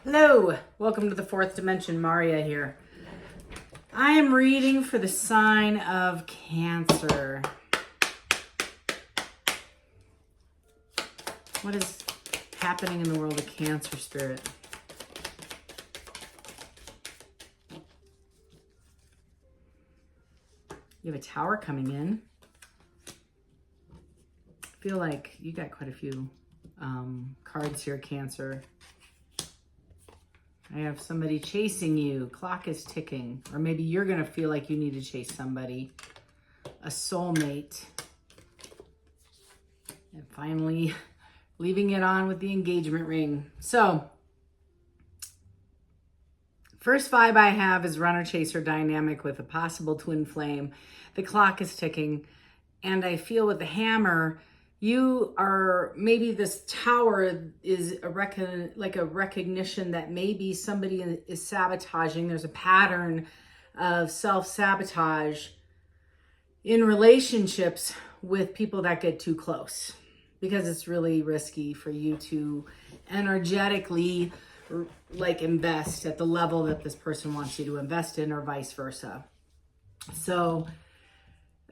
Hello, welcome to the fourth dimension. Maria here. I am reading for the sign of Cancer. What is happening in the world of Cancer, Spirit? You have a Tower coming in. I feel like you got quite a few cards here, Cancer. I have somebody chasing you. Clock is ticking. Or maybe you're going to feel like you need to chase somebody. A soulmate. And finally, leaving it on with the engagement ring. So, first vibe I have is runner-chaser dynamic with a possible twin flame. The clock is ticking. And I feel with the hammer, you are, maybe this tower is a recognition that maybe somebody is sabotaging. There's a pattern of self-sabotage in relationships with people that get too close, because it's really risky for you to energetically invest at the level that this person wants you to invest in, or vice versa. So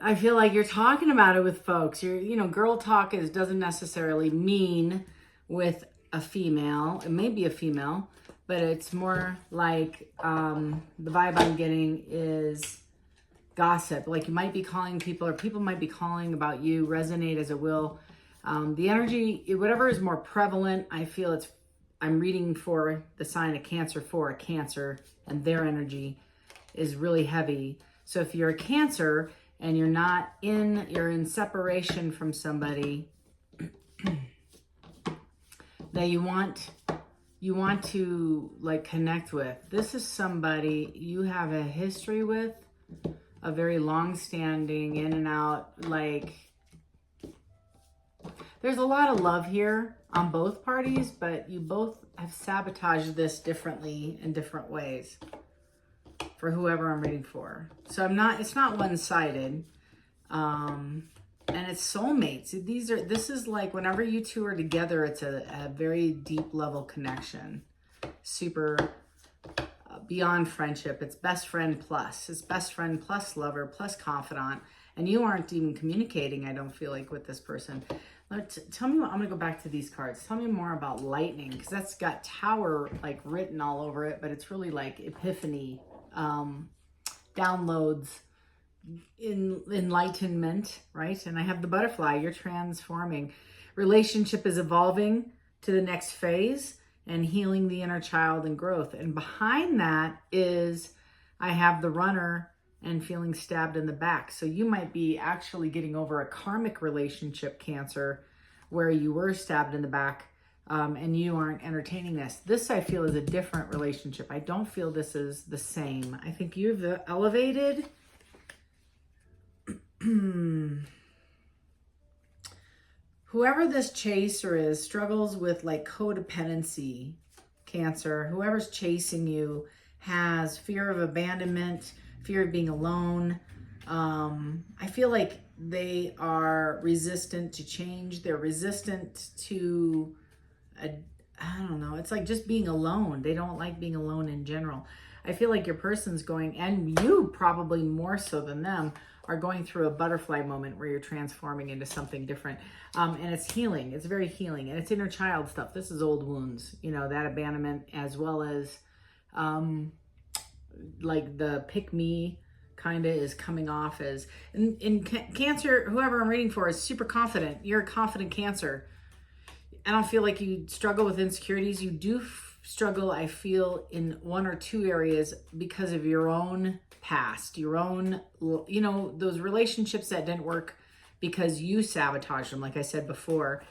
I feel like you're talking about it with folks. Girl talk doesn't necessarily mean with a female. It may be a female, but it's more like the vibe I'm getting is gossip. Like you might be calling people, or people might be calling about you. Resonate as it will. The energy, whatever is more prevalent, I feel I'm reading for the sign of Cancer for a Cancer, and their energy is really heavy. So if you're a Cancer, and you're in separation from somebody that you want to connect with. This is somebody you have a history with, a very long-standing, in and out, there's a lot of love here on both parties, but you both have sabotaged this differently in different ways. For whoever I'm reading for. So it's not one-sided. And it's soulmates. This is like whenever you two are together, it's a very deep level connection. Super beyond friendship. It's best friend plus. It's best friend plus lover plus confidant. And you aren't even communicating, I don't feel like, with this person. Tell me, I'm going to go back to these cards. Tell me more about lightning, because that's got Tower written all over it, but it's really like epiphany. Downloads, enlightenment, right? And I have the butterfly. You're transforming. Relationship is evolving to the next phase and healing the inner child and growth. And behind that is I have the runner and feeling stabbed in the back. So you might be actually getting over a karmic relationship, Cancer, where you were stabbed in the back. And you aren't entertaining this. This, I feel, is a different relationship. I don't feel this is the same. I think you've elevated. Whoever this chaser is struggles with codependency, Cancer. Whoever's chasing you has fear of abandonment, fear of being alone. I feel like they are resistant to change. They're resistant to I don't know. It's like just being alone. They don't like being alone in general. I feel like your person's going, and you probably more so than them, are going through a butterfly moment where you're transforming into something different. And it's healing. It's very healing. And it's inner child stuff. This is old wounds, that abandonment, as well as the pick me kind of is coming off as, in Cancer, whoever I'm reading for is super confident. You're a confident Cancer. I don't feel like you struggle with insecurities. You do struggle, I feel, in one or two areas because of your own past, your own, those relationships that didn't work because you sabotaged them, like I said before,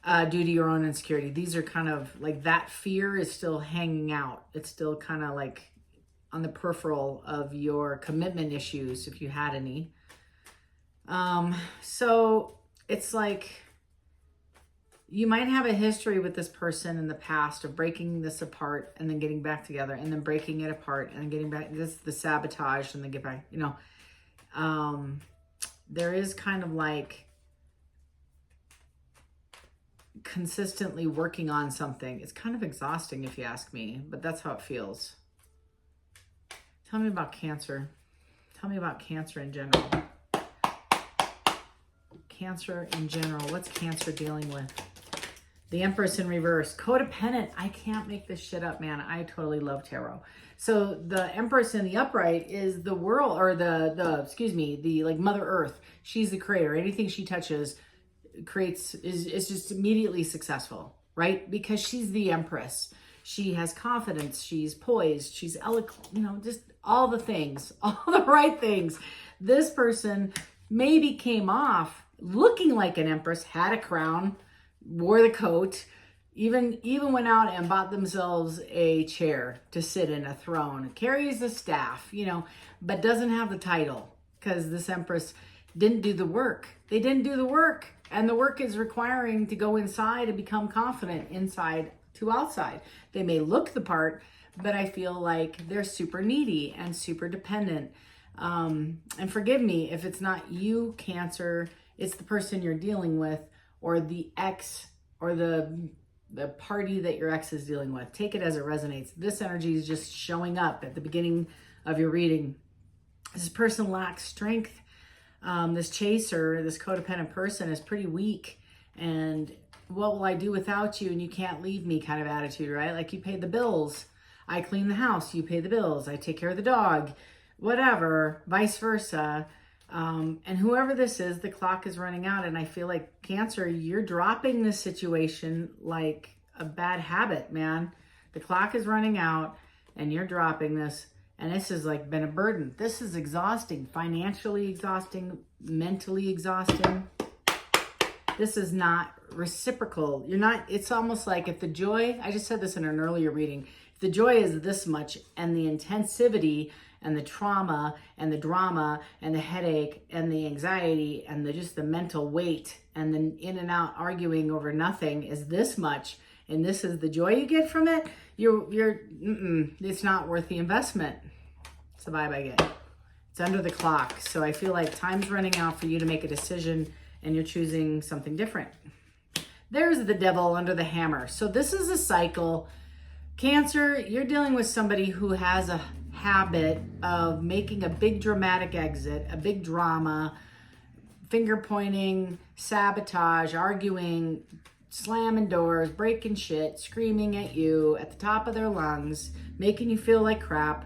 due to your own insecurity. These are kind of that fear is still hanging out. It's still kind of on the peripheral of your commitment issues, if you had any. So it's you might have a history with this person in the past of breaking this apart and then getting back together, and then breaking it apart and then getting back. This is the sabotage and then get back, there is kind of consistently working on something. It's kind of exhausting if you ask me, but that's how it feels. Tell me about Cancer. Tell me about Cancer in general. Cancer in general. What's Cancer dealing with? The Empress in reverse. Codependent. I can't make this shit up, man. I totally love tarot. So the Empress in the upright is the world, or the like Mother Earth. She's the creator. Anything she touches creates, is just immediately successful, right? Because she's the Empress. She has confidence. She's poised. She's eloquent, you know, just all the things, all the right things. This person maybe came off looking like an Empress, had a crown, wore the coat, even went out and bought themselves a chair to sit in, a throne, carries a staff, you know, but doesn't have the title because this Empress didn't do the work. They didn't do the work. And the work is requiring to go inside and become confident inside to outside. They may look the part, but I feel like they're super needy and super dependent. And forgive me if it's not you, Cancer, it's the person you're dealing with, or the ex, or the party that your ex is dealing with. Take it as it resonates. This energy is just showing up at the beginning of your reading. This person lacks strength. This chaser, this codependent person is pretty weak, and what will I do without you, and you can't leave me kind of attitude, right? Like, you pay the bills, I clean the house, you pay the bills, I take care of the dog, whatever, vice versa. And whoever this is, the clock is running out, and I feel like, Cancer, you're dropping this situation like a bad habit, man. The clock is running out and you're dropping this. And this has like been a burden. This is exhausting, financially exhausting, mentally exhausting. This is not reciprocal. You're not, it's almost like if the joy, I just said this in an earlier reading, if the joy is this much and the intensivity and the trauma and the drama and the headache and the anxiety and the just the mental weight and the in and out arguing over nothing is this much, and this is the joy you get from it, it's not worth the investment. It's the vibe I get. It's under the clock. So I feel like time's running out for you to make a decision, and you're choosing something different. There's the devil under the hammer. So this is a cycle. Cancer, you're dealing with somebody who has a habit of making a big dramatic exit, a big drama, finger pointing, sabotage, arguing, slamming doors, breaking shit, screaming at you at the top of their lungs, making you feel like crap,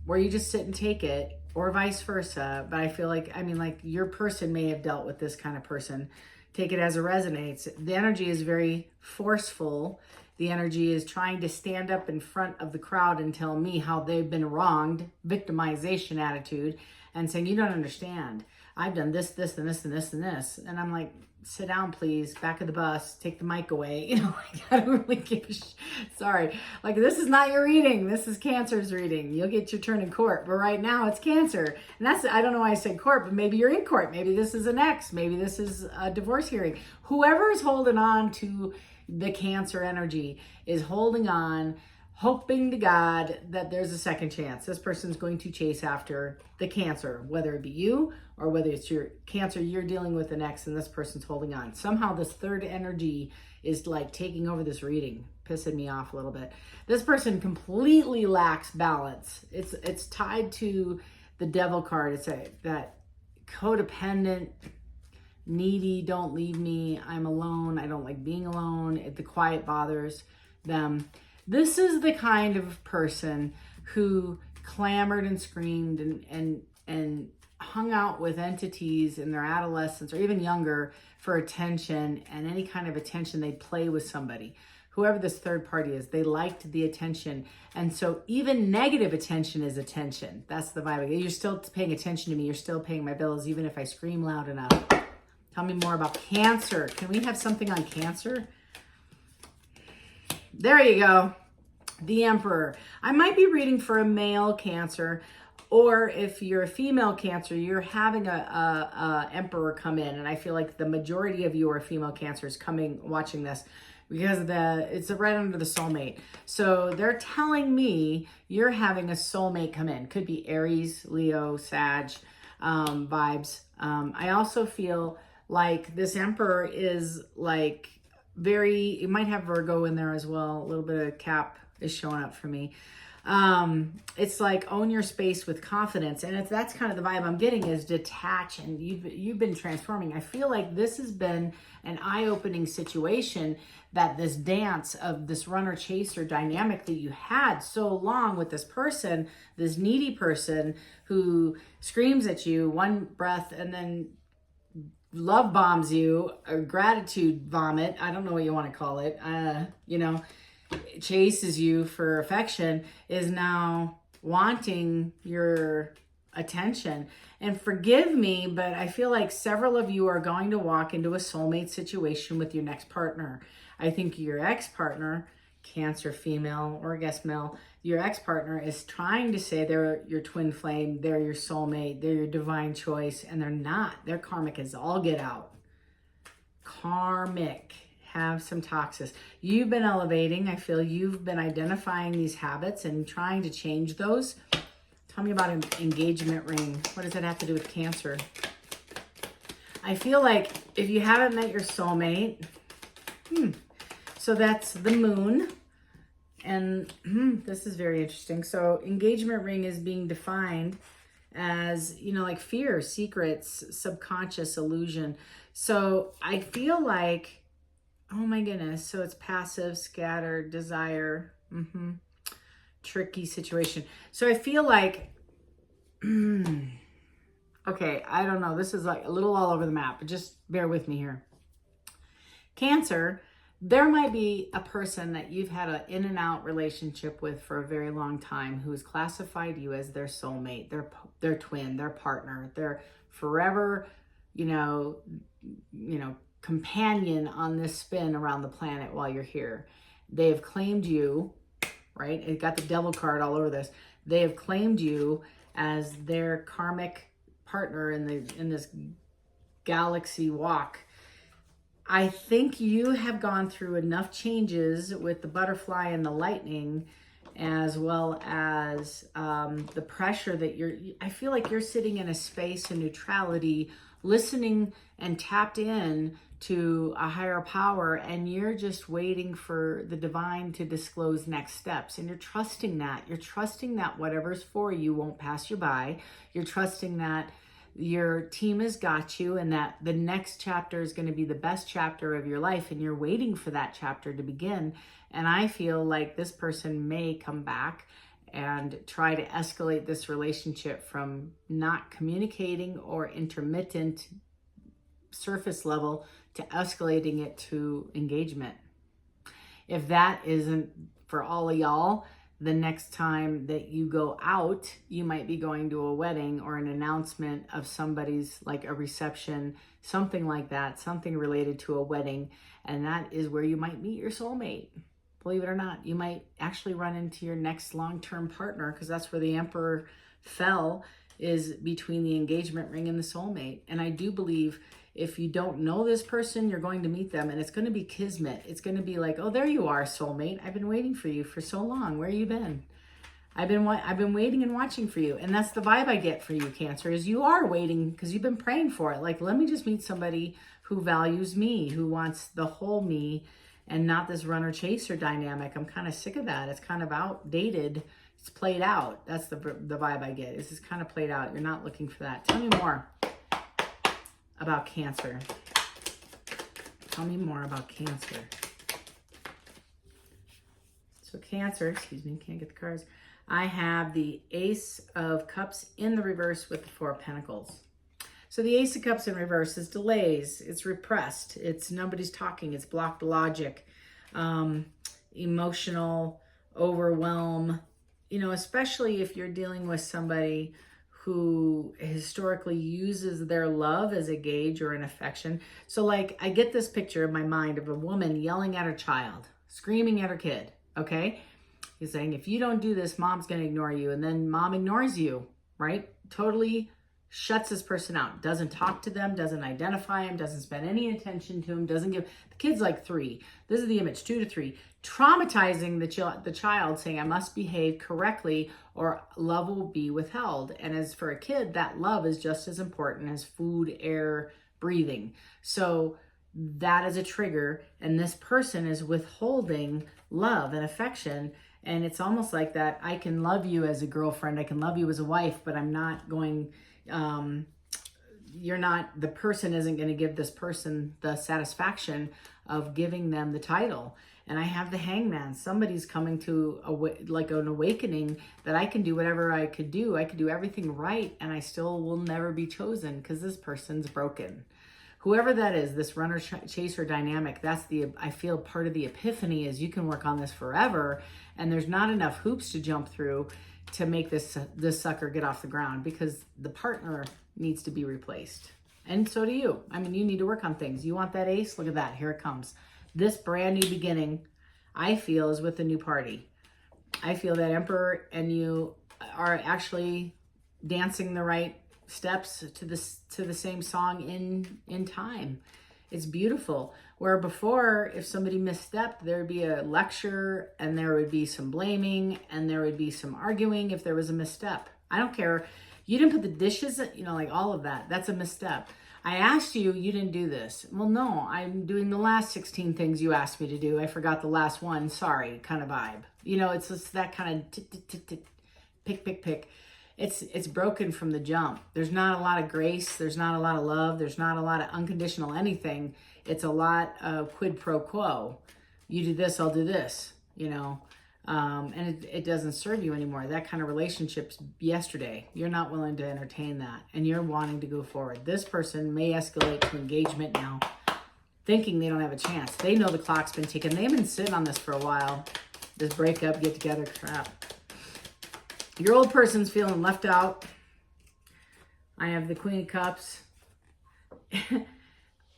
where you just sit and take it, or vice versa. But I feel like, like your person may have dealt with this kind of person. Take it as it resonates. The energy is very forceful. The energy is trying to stand up in front of the crowd and tell me how they've been wronged, victimization attitude, and saying, you don't understand. I've done this, this, and this, and this, and this. And I'm like, sit down, please. Back of the bus. Take the mic away. You know, I don't really give a sorry. Like, this is not your reading. This is Cancer's reading. You'll get your turn in court. But right now, it's Cancer. And that's, I don't know why I said court, but maybe you're in court. Maybe this is an ex. Maybe this is a divorce hearing. Whoever is holding on to the Cancer energy is holding on, hoping to God that there's a second chance. This person's going to chase after the Cancer, whether it be you or whether it's your Cancer, you're dealing with an ex and this person's holding on. Somehow this third energy is like taking over this reading, pissing me off a little bit. This person completely lacks balance. It's tied to the devil card. It's that codependent, needy, don't leave me, I'm alone, I don't like being alone, the quiet bothers them. This is the kind of person who clamored and screamed and hung out with entities in their adolescence or even younger for attention, and any kind of attention. They'd play with somebody. Whoever this third party is, they liked the attention. And so even negative attention is attention. That's the vibe. You're still paying attention to me. You're still paying my bills, even if I scream loud enough. Tell me more about Cancer. Can we have something on Cancer? There you go. The Emperor. I might be reading for a male Cancer, or if you're a female Cancer, you're having a Emperor come in. And I feel like the majority of you are female Cancers watching this, because it's right under the Soulmate. So they're telling me you're having a soulmate come in. Could be Aries, Leo, Sag vibes. I also feel Like this Emperor is like very, it might have Virgo in there as well. A little bit of Cap is showing up for me. It's like own your space with confidence, and if that's kind of the vibe I'm getting, is detach, and you've been transforming. I feel like this has been an eye-opening situation, that this dance of this runner chaser dynamic that you had so long with this person, this needy person who screams at you one breath and then love bombs you, or gratitude vomit, I don't know what you want to call it, chases you for affection, is now wanting your attention. And forgive me, but I feel like several of you are going to walk into a soulmate situation with your next partner. I think your ex-partner, Cancer female or I guess male, your ex-partner is trying to say they're your twin flame, they're your soulmate, they're your divine choice, and they're not. They're karmic as all get out. Karmic. Have some toxins. You've been elevating. I feel you've been identifying these habits and trying to change those. Tell me about an engagement ring. What does that have to do with Cancer? I feel like if you haven't met your soulmate, so that's the moon. And this is very interesting. So engagement ring is being defined as, like fear, secrets, subconscious illusion. So I feel like, oh my goodness. So it's passive, scattered, desire, tricky situation. So I feel like, okay, I don't know. This is like a little all over the map, but just bear with me here. Cancer, there might be a person that you've had an in and out relationship with for a very long time who has classified you as their soulmate, their twin, their partner, their forever, companion on this spin around the planet while you're here. They have claimed you, right? It got the devil card all over this. They have claimed you as their karmic partner in this galaxy walk. I think you have gone through enough changes with the butterfly and the lightning, as well as the pressure that I feel like you're sitting in a space of neutrality, listening and tapped in to a higher power, and you're just waiting for the divine to disclose next steps. And you're trusting that whatever's for you won't pass you by. You're trusting that your team has got you, and that the next chapter is going to be the best chapter of your life, and you're waiting for that chapter to begin. And I feel like this person may come back and try to escalate this relationship from not communicating or intermittent surface level to escalating it to engagement. If that isn't for all of y'all, the next time that you go out, you might be going to a wedding or an announcement of somebody's, like a reception, something like that, something related to a wedding. And that is where you might meet your soulmate. Believe it or not, you might actually run into your next long-term partner, because that's where the Emperor fell, is between the engagement ring and the soulmate. And I do believe if you don't know this person, you're going to meet them, and it's going to be kismet. It's going to be like, oh, there you are, soulmate. I've been waiting for you for so long. Where you been? I've been waiting and watching for you. And that's the vibe I get for you, Cancer, is you are waiting because you've been praying for it. Like, let me just meet somebody who values me, who wants the whole me, and not this runner chaser dynamic. I'm kind of sick of that. It's kind of outdated. It's played out. That's the vibe I get. This is kind of played out. You're not looking for that. Tell me more about Cancer. Tell me more about Cancer. So Cancer, excuse me, can't get the cards. I have the Ace of Cups in the reverse with the Four of Pentacles. So the Ace of Cups in reverse is delays. It's repressed. It's nobody's talking. It's blocked logic, emotional overwhelm, especially if you're dealing with somebody who historically uses their love as a gauge or an affection. So like, I get this picture in my mind of a woman yelling at her child, screaming at her kid, okay? He's saying, if you don't do this, mom's gonna ignore you. And then mom ignores you, right? Totally shuts this person out, doesn't talk to them, doesn't identify him, doesn't spend any attention to him, doesn't give, the kid's like 3. This is the image, 2 to 3. Traumatizing the child, saying, I must behave correctly or love will be withheld. And as for a kid, that love is just as important as food, air, breathing. So that is a trigger, and this person is withholding love and affection. And it's almost like that, I can love you as a girlfriend, I can love you as a wife, but I'm not going, you're not, the person isn't going to give this person the satisfaction of giving them the title. And I have the Hangman. Somebody's coming to like an awakening that I can do whatever I could do. I could do everything right, and I still will never be chosen because this person's broken. Whoever that is, this runner chaser dynamic, that's I feel part of the epiphany is you can work on this forever, and there's not enough hoops to jump through to make this sucker get off the ground, because the partner needs to be replaced. And so do you. I mean, you need to work on things. You want that ace? Look at that. Here it comes. This brand new beginning, I feel, is with the new party. I feel that Emperor and you are actually dancing the right steps to the same song in time. It's beautiful. Where before, if somebody misstepped, there would be a lecture, and there would be some blaming, and there would be some arguing if there was a misstep. I don't care. You didn't put the dishes, like all of that. That's a misstep. I asked you, you didn't do this. Well, no, I'm doing the last 16 things you asked me to do. I forgot the last one. Sorry, kind of vibe. It's just that kind of pick. It's broken from the jump. There's not a lot of grace. There's not a lot of love. There's not a lot of unconditional anything. It's a lot of quid pro quo. You do this, I'll do this, and it doesn't serve you anymore. That kind of relationship's yesterday. You're not willing to entertain that, and you're wanting to go forward. This person may escalate to engagement now, thinking they don't have a chance. They know the clock's been ticking. They've been sitting on this for a while. This breakup, get together crap. Your old person's feeling left out. I have the Queen of Cups.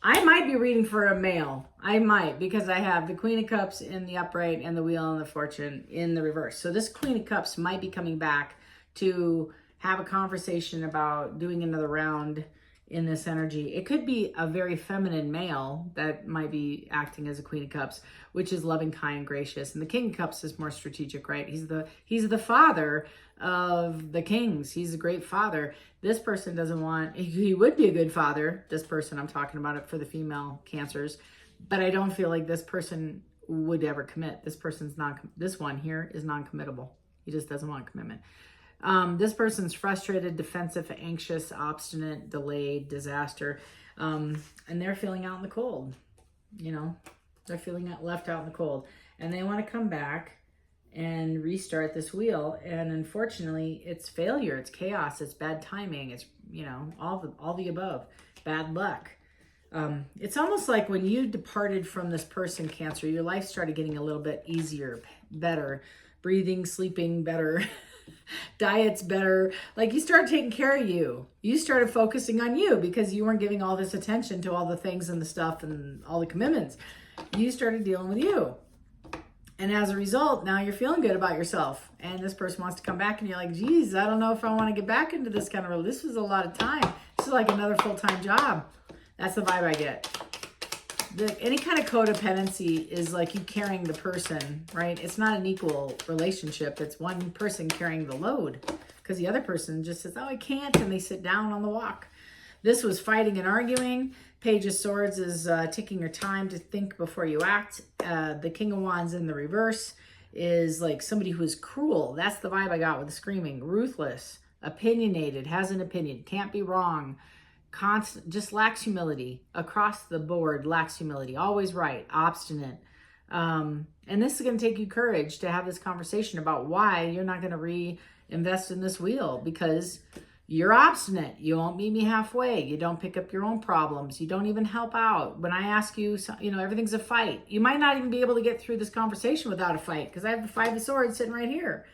I might be reading for a male. I might, because I have the Queen of Cups in the upright and the Wheel and the Fortune in the reverse. So this Queen of Cups might be coming back to have a conversation about doing another round in this energy. It could be a very feminine male that might be acting as a Queen of Cups, which is loving, kind, gracious. And the King of Cups is more strategic, right? He's the father of the kings. He's a great father. This person doesn't want, he would be a good father. This person, I'm talking about it for the female Cancers, but I don't feel like this person would ever commit. This person's not, this one here is non-committable. He just doesn't want commitment. This person's frustrated, defensive, anxious, obstinate, delayed, disaster. And they're feeling out in the cold. They're feeling left out in the cold. And they want to come back and restart this wheel. And unfortunately, it's failure. It's chaos. It's bad timing. It's, all the above. Bad luck. It's almost like when you departed from this person, Cancer, your life started getting a little bit easier, better, breathing, sleeping better, diets better. Like you started taking care of you. You started focusing on you because you weren't giving all this attention to all the things and the stuff and all the commitments. You started dealing with you. And as a result, now you're feeling good about yourself. And this person wants to come back and you're like, geez, I don't know if I want to get back into this kind of role. This was a lot of time. This is like another full-time job. That's the vibe I get. Any kind of codependency is like you carrying the person, right? It's not an equal relationship. It's one person carrying the load because the other person just says, oh, I can't. And they sit down on the walk. This was fighting and arguing. Page of Swords is taking your time to think before you act. The King of Wands in the reverse is like somebody who is cruel. That's the vibe I got with the screaming. Ruthless, opinionated, has an opinion, can't be wrong. Constant, just lacks humility across the board, lacks humility, always right, obstinate. And this is going to take you courage to have this conversation about why you're not going to reinvest in this wheel, because you're obstinate. You won't meet me halfway. You don't pick up your own problems. You don't even help out. When I ask you, everything's a fight. You might not even be able to get through this conversation without a fight, because I have the Five of Swords sitting right here.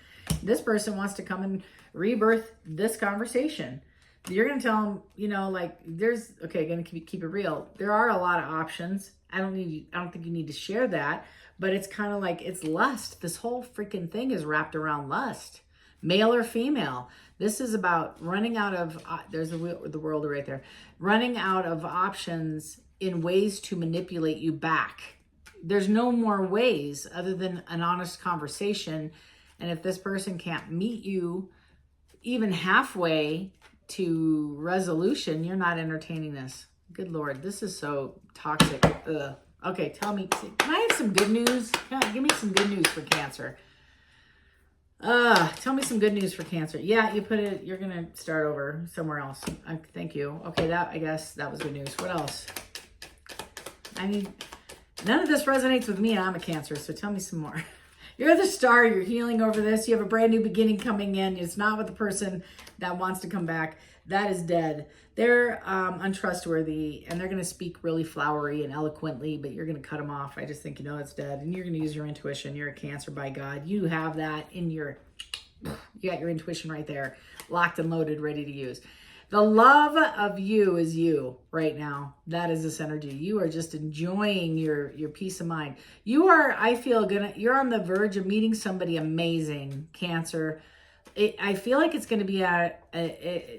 This person wants to come and rebirth this conversation. You're going to tell them, going to keep it real. There are a lot of options. I don't think you need to share that, but it's kind of like it's lust. This whole freaking thing is wrapped around lust, male or female. This is about running out of, there's the world right there, running out of options in ways to manipulate you back. There's no more ways other than an honest conversation. And if this person can't meet you even halfway to resolution, you're not entertaining this. Good Lord, this is so toxic. Ugh. Okay, tell me, can I have some good news? Give me some good news for Cancer. Tell me some good news for Cancer. Yeah, you put it, you're going to start over somewhere else. Thank you. Okay, I guess that was good news. What else? None of this resonates with me, and I'm a Cancer, so tell me some more. You're the star. You're healing over this. You have a brand new beginning coming in. It's not with the person that wants to come back. That is dead. They're untrustworthy, and they're going to speak really flowery and eloquently, but you're going to cut them off. I just think, it's dead, and you're going to use your intuition. You're a Cancer by God. You have that in you got your intuition right there, locked and loaded, ready to use. The love of you is you right now. That is this energy. You are just enjoying your peace of mind. You are, I feel, you're on the verge of meeting somebody amazing, Cancer. I feel like it's going to be I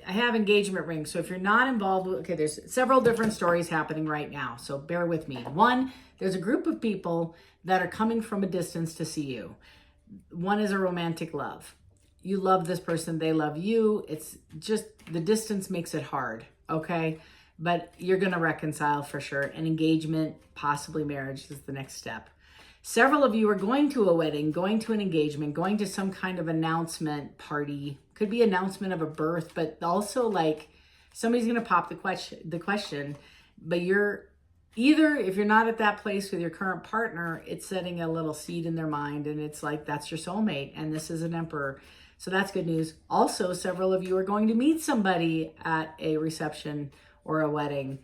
have engagement rings. So if you're not involved with, okay, there's several different stories happening right now. So bear with me. One, there's a group of people that are coming from a distance to see you. One is a romantic love. You love this person, they love you. It's just the distance makes it hard, okay? But you're going to reconcile for sure. An engagement, possibly marriage is the next step. Several of you are going to a wedding, going to an engagement, going to some kind of announcement party. Could be announcement of a birth, but also like somebody's going to pop the question, but you're either, if you're not at that place with your current partner, it's setting a little seed in their mind, and it's like, that's your soulmate, and this is an emperor. So that's good news. Also, several of you are going to meet somebody at a reception or a wedding.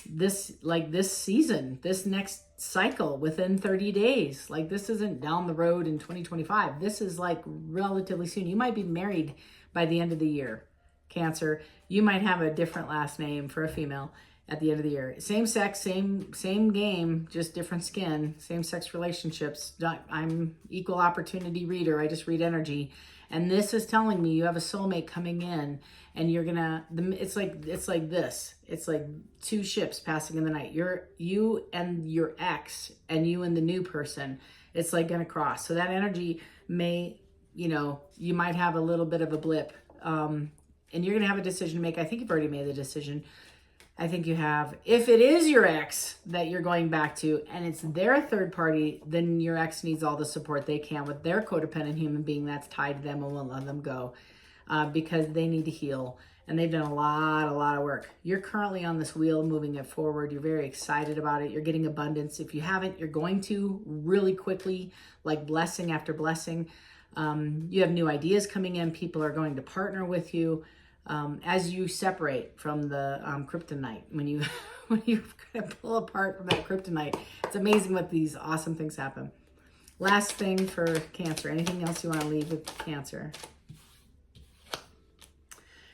This season, this next cycle within 30 days. Like, this isn't down the road in 2025. This is like relatively soon. You might be married by the end of the year, Cancer. You might have a different last name for a female at the end of the year. Same sex, same game, just different skin, same sex relationships. I'm equal opportunity reader. I just read energy. And this is telling me you have a soulmate coming in, and you're gonna, it's like this. It's like two ships passing in the night. You and your ex, and you and the new person. It's like gonna cross. So that energy may, you might have a little bit of a blip. And you're gonna have a decision to make. I think you've already made the decision. I think you have. If it is your ex that you're going back to, and it's their third party, then your ex needs all the support they can with their codependent human being that's tied to them and won't let them go, because they need to heal. And they've done a lot of work. You're currently on this wheel, moving it forward. You're very excited about it. You're getting abundance. If you haven't, you're going to really quickly, like blessing after blessing. You have new ideas coming in. People are going to partner with you. As you separate from the kryptonite, when you kind of pull apart from that kryptonite, it's amazing what these awesome things happen. Last thing for Cancer. Anything else you want to leave with Cancer?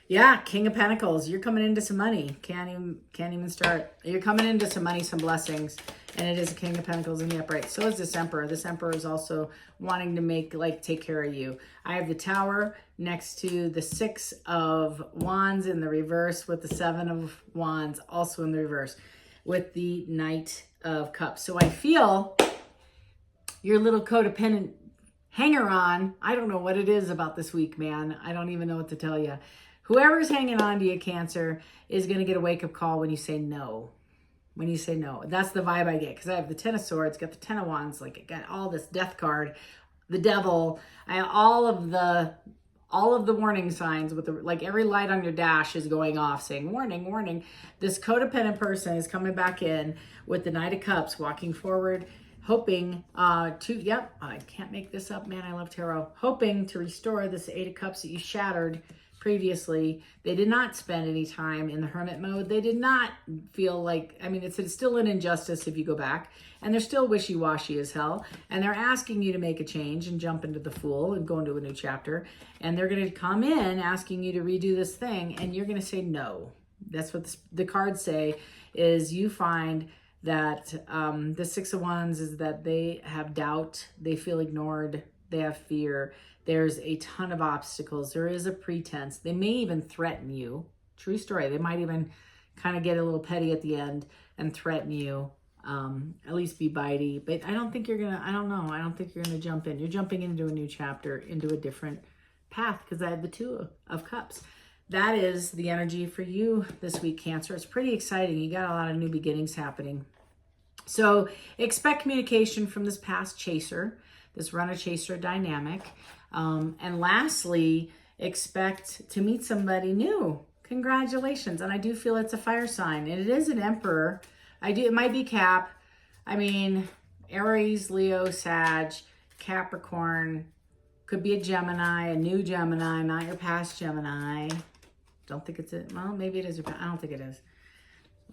Yeah, King of Pentacles. You're coming into some money. Can't even start. You're coming into some money, some blessings. And it is a King of Pentacles in the upright. So is this Emperor. This Emperor is also wanting to take care of you. I have the Tower next to the Six of Wands in the reverse, with the Seven of Wands also in the reverse, with the Knight of Cups. So I feel your little codependent hanger-on. I don't know what it is about this week, man. I don't even know what to tell you. Whoever's hanging on to you, Cancer, is going to get a wake-up call when you say no. When you say no. That's the vibe I get, because I have the Ten of Swords, got the Ten of Wands, like I got all this Death card, the Devil, all of the warning signs with like every light on your dash is going off saying warning, warning. This codependent person is coming back in with the Knight of Cups, walking forward, hoping I can't make this up, man. I love tarot. Hoping to restore this Eight of Cups that you shattered previously. They did not spend any time in the hermit mode. They did not feel like, it's still an injustice if you go back, and they're still wishy-washy as hell, and they're asking you to make a change and jump into the Fool and go into a new chapter, and they're going to come in asking you to redo this thing, and you're going to say no. That's what the cards say, is you find that the Six of Wands is that they have doubt, they feel ignored, they have fear. There's a ton of obstacles. There is a pretense. They may even threaten you. True story. They might even kind of get a little petty at the end and threaten you. At least be bitey. But I don't think you're going to, I don't think you're going to jump in. You're jumping into a new chapter, into a different path, because I have the Two of Cups. that is the energy for you this week, Cancer. It's pretty exciting. You got a lot of new beginnings happening. So expect communication from this past chaser, this runner-chaser dynamic. And lastly, expect to meet somebody new. Congratulations. And I do feel it's a fire sign. And it is an emperor. It might be Cap. I mean, Aries, Leo, Sag, Capricorn. Could be a Gemini, a new Gemini, not your past Gemini. Don't think it's it. Well, maybe it is. I don't think it is.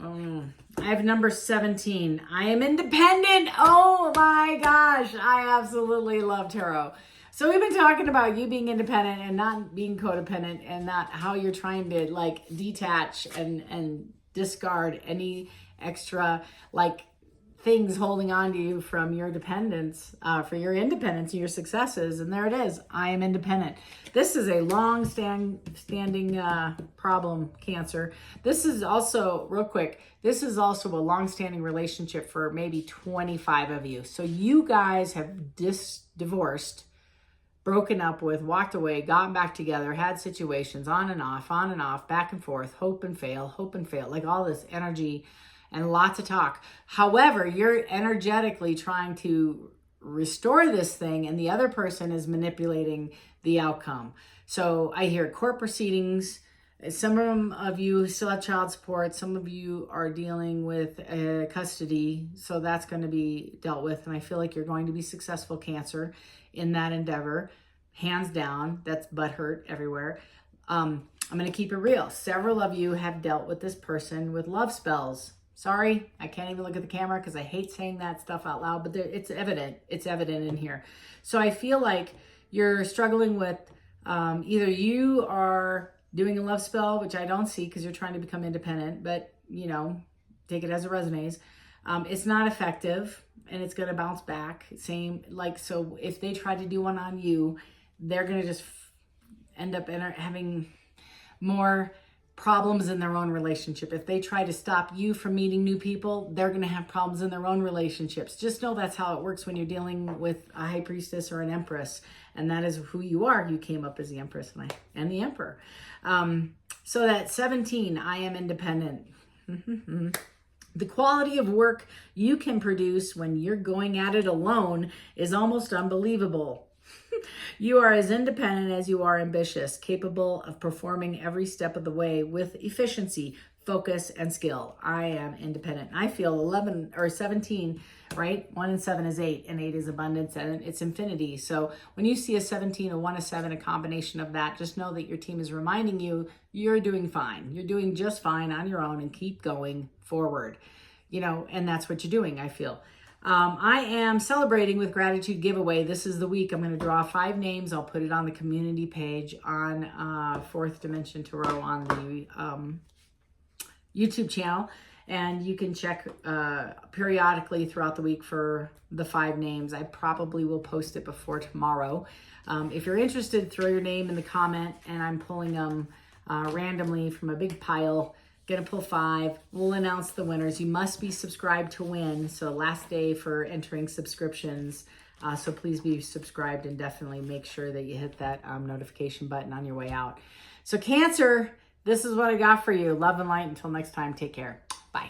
I have number 17. I am independent. Oh my gosh. I absolutely love tarot. So we've been talking about you being independent and not being codependent, and not how you're trying to like detach and discard any extra like things holding on to you from your dependence, for your independence and your successes. And there it is. I am independent. This is a long-standing problem, Cancer. This is also, real quick, this is also a long-standing relationship for maybe 25 of you. So you guys have divorced, broken up with, walked away, gotten back together, had situations on and off, back and forth, hope and fail, like all this energy and lots of talk. However, you're energetically trying to restore this thing, and the other person is manipulating the outcome. So I hear court proceedings. Some of you still have child support. Some of you are dealing with custody. So that's going to be dealt with. And I feel like you're going to be successful, Cancer, in that endeavor. Hands down. That's butthurt everywhere. I'm going to keep it real. Several of you have dealt with this person with love spells. Sorry, I can't even look at the camera because I hate saying that stuff out loud, but it's evident. It's evident in here. So I feel like you're struggling with either you are doing a love spell, which I don't see because you're trying to become independent, but you know, take it as it resonates. It's not effective and it's going to bounce back. Same, like, so if they try to do one on you, they're going to just end up having more problems in their own relationship. If they try to stop you from meeting new people, they're going to have problems in their own relationships. Just know that's how it works when you're dealing with a high priestess or an empress, and that is who you are. You came up as the empress and the emperor. So that 17, I am independent. The quality of work you can produce when you're going at it alone is almost unbelievable. You are as independent as you are ambitious, capable of performing every step of the way with efficiency, focus, and skill. I am independent. I feel 11 or 17, right? 1 and 7 is 8, and 8 is abundance, and it's infinity. So when you see a 17, a 1, a 7, a combination of that, just know that your team is reminding you you're doing fine. You're doing just fine on your own, and keep going forward. You know, and that's what you're doing, I feel. I am celebrating with gratitude giveaway. This is the week. I'm going to draw 5 names. I'll put it on the community page on Fourth Dimension Tarot on the YouTube channel. And you can check periodically throughout the week for the 5 names. I probably will post it before tomorrow. If you're interested, throw your name in the comment, and I'm pulling them randomly from a big pile. Gonna pull 5. We'll announce the winners. You must be subscribed to win. So last day for entering subscriptions. So please be subscribed, and definitely make sure that you hit that notification button on your way out. So Cancer, this is what I got for you. Love and light. Until next time, take care. Bye.